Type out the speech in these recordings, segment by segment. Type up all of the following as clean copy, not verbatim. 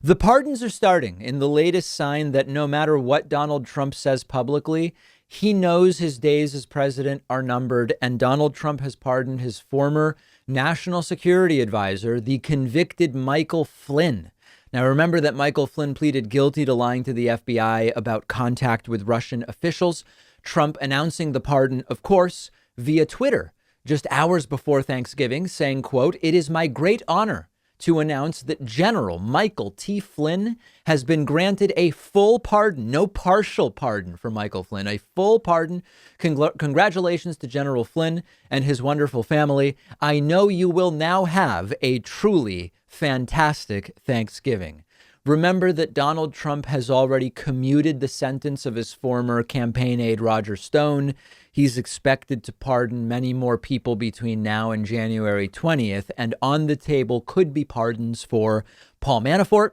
The pardons are starting in the latest sign that no matter what Donald Trump says publicly, he knows his days as president are numbered, and Donald Trump has pardoned his former national security advisor, the convicted Michael Flynn. Now, remember that Michael Flynn pleaded guilty to lying to the FBI about contact with Russian officials. Trump announcing the pardon, of course, via Twitter just hours before Thanksgiving, saying, quote, "It is my great honor to announce that General Michael T. Flynn has been granted a full pardon, no partial pardon for Michael Flynn, a full pardon. Congratulations to General Flynn and his wonderful family. I know you will now have a truly fantastic Thanksgiving." Remember that Donald Trump has already commuted the sentence of his former campaign aide, Roger Stone. He's expected to pardon many more people between now and January 20th. And on the table could be pardons for Paul Manafort,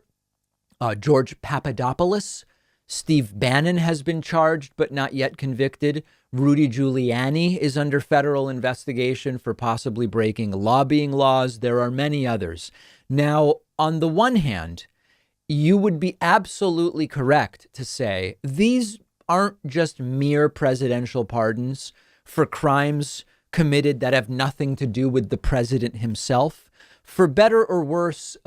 George Papadopoulos. Steve Bannon has been charged but not yet convicted. Rudy Giuliani is under federal investigation for possibly breaking lobbying laws. There are many others. Now, on the one hand, you would be absolutely correct to say these aren't just mere presidential pardons for crimes committed that have nothing to do with the president himself. For better or worse,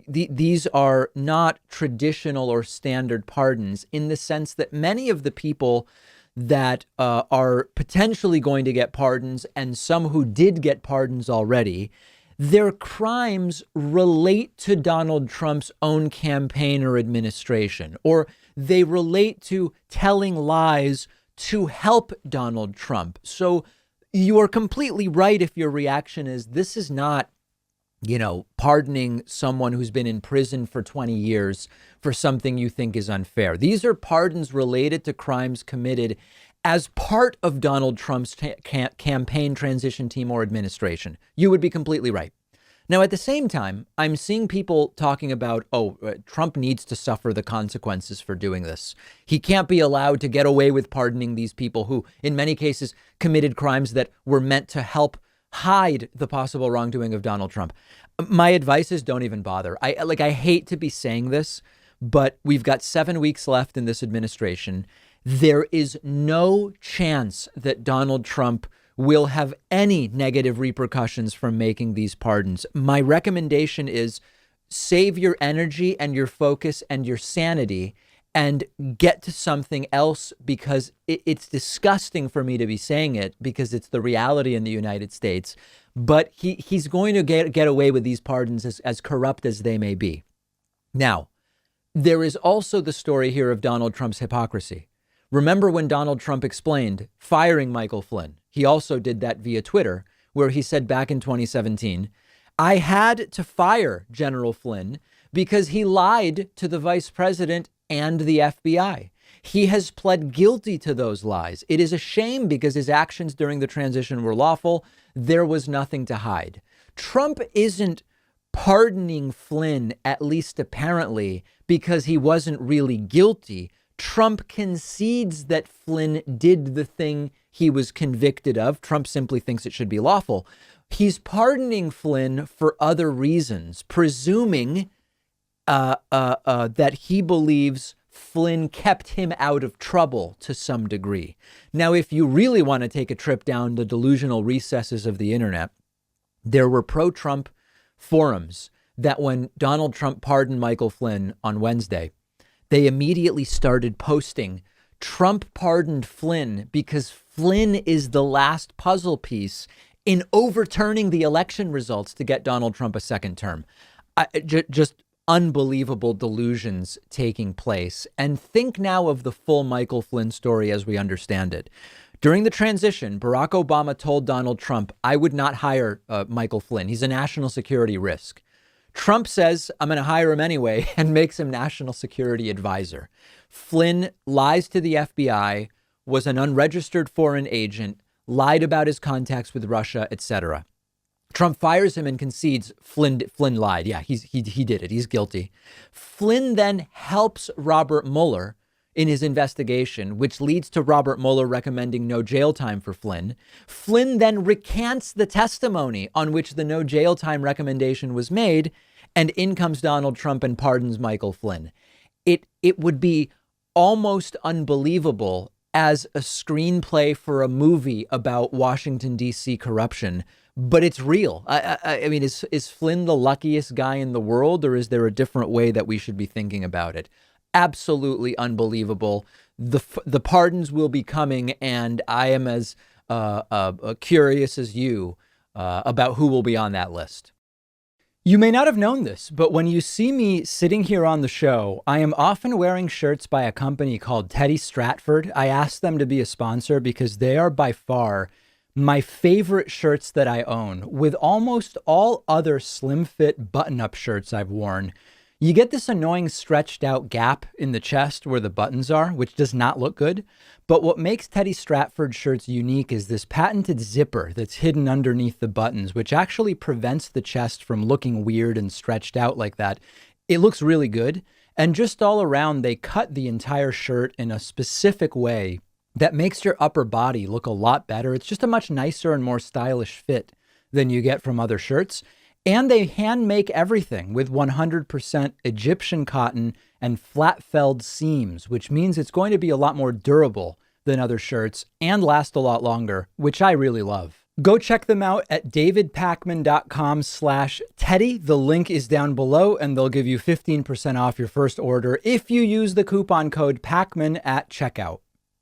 these are not traditional or standard pardons in the sense that many of the people that are potentially going to get pardons, and some who did get pardons already, their crimes relate to Donald Trump's own campaign or administration, or they relate to telling lies to help Donald Trump. So you are completely right if your reaction is this is not, pardoning someone who's been in prison for 20 years for something you think is unfair. These are pardons related to crimes committed as part of Donald Trump's campaign transition team or administration. You would be completely right. Now, at the same time, I'm seeing people talking about, Trump needs to suffer the consequences for doing this. He can't be allowed to get away with pardoning these people who, in many cases, committed crimes that were meant to help hide the possible wrongdoing of Donald Trump. My advice is don't even bother. I hate to be saying this, but we've got 7 weeks left in this administration. There is no chance that Donald Trump will have any negative repercussions from making these pardons. My recommendation is save your energy and your focus and your sanity and get to something else, because it's disgusting for me to be saying it because it's the reality in the United States. But he's going to get away with these pardons as corrupt as they may be. Now, there is also the story here of Donald Trump's hypocrisy. Remember when Donald Trump explained firing Michael Flynn? He also did that via Twitter, where he said back in 2017, "I had to fire General Flynn because he lied to the vice president and the FBI. He has pled guilty to those lies. It is a shame because his actions during the transition were lawful. There was nothing to hide." Trump isn't pardoning Flynn, at least apparently, because he wasn't really guilty. Trump concedes that Flynn did the thing he was convicted of. Trump simply thinks it should be lawful. He's pardoning Flynn for other reasons, presuming that he believes Flynn kept him out of trouble to some degree. Now, if you really want to take a trip down the delusional recesses of the internet, there were pro-Trump forums that when Donald Trump pardoned Michael Flynn on Wednesday, they immediately started posting, "Trump pardoned Flynn because Flynn is the last puzzle piece in overturning the election results to get Donald Trump a second term." Just unbelievable delusions taking place. And think now of the full Michael Flynn story as we understand it. During the transition, Barack Obama told Donald Trump, "I would not hire Michael Flynn. He's a national security risk." Trump says, "I'm going to hire him anyway," and makes him national security advisor. Flynn lies to the FBI, was an unregistered foreign agent, lied about his contacts with Russia, etc. Trump fires him and concedes Flynn lied. Yeah, he did it. He's guilty. Flynn then helps Robert Mueller in his investigation, which leads to Robert Mueller recommending no jail time for Flynn. Flynn then recants the testimony on which the no jail time recommendation was made. and in comes Donald Trump and pardons Michael Flynn. It would be almost unbelievable as a screenplay for a movie about Washington, D.C. corruption, but it's real. I mean, is Flynn the luckiest guy in the world, or is there a different way that we should be thinking about it? Absolutely unbelievable. The pardons will be coming, and I am as curious as you about who will be on that list. You may not have known this, but when you see me sitting here on the show, I am often wearing shirts by a company called Teddy Stratford. I asked them to be a sponsor because they are by far my favorite shirts that I own. With almost all other slim fit button-up shirts I've worn, you get this annoying stretched out gap in the chest where the buttons are, which does not look good. But what makes Teddy Stratford shirts unique is this patented zipper that's hidden underneath the buttons, which actually prevents the chest from looking weird and stretched out like that. It looks really good. And just all around, they cut the entire shirt in a specific way that makes your upper body look a lot better. It's just a much nicer and more stylish fit than you get from other shirts. And they hand make everything with 100% Egyptian cotton and flat felled seams, which means it's going to be a lot more durable than other shirts and last a lot longer, which I really love. Go check them out at davidpakman.com/Teddy. The link is down below, and they'll give you 15% off your first order if you use the coupon code Pakman at checkout.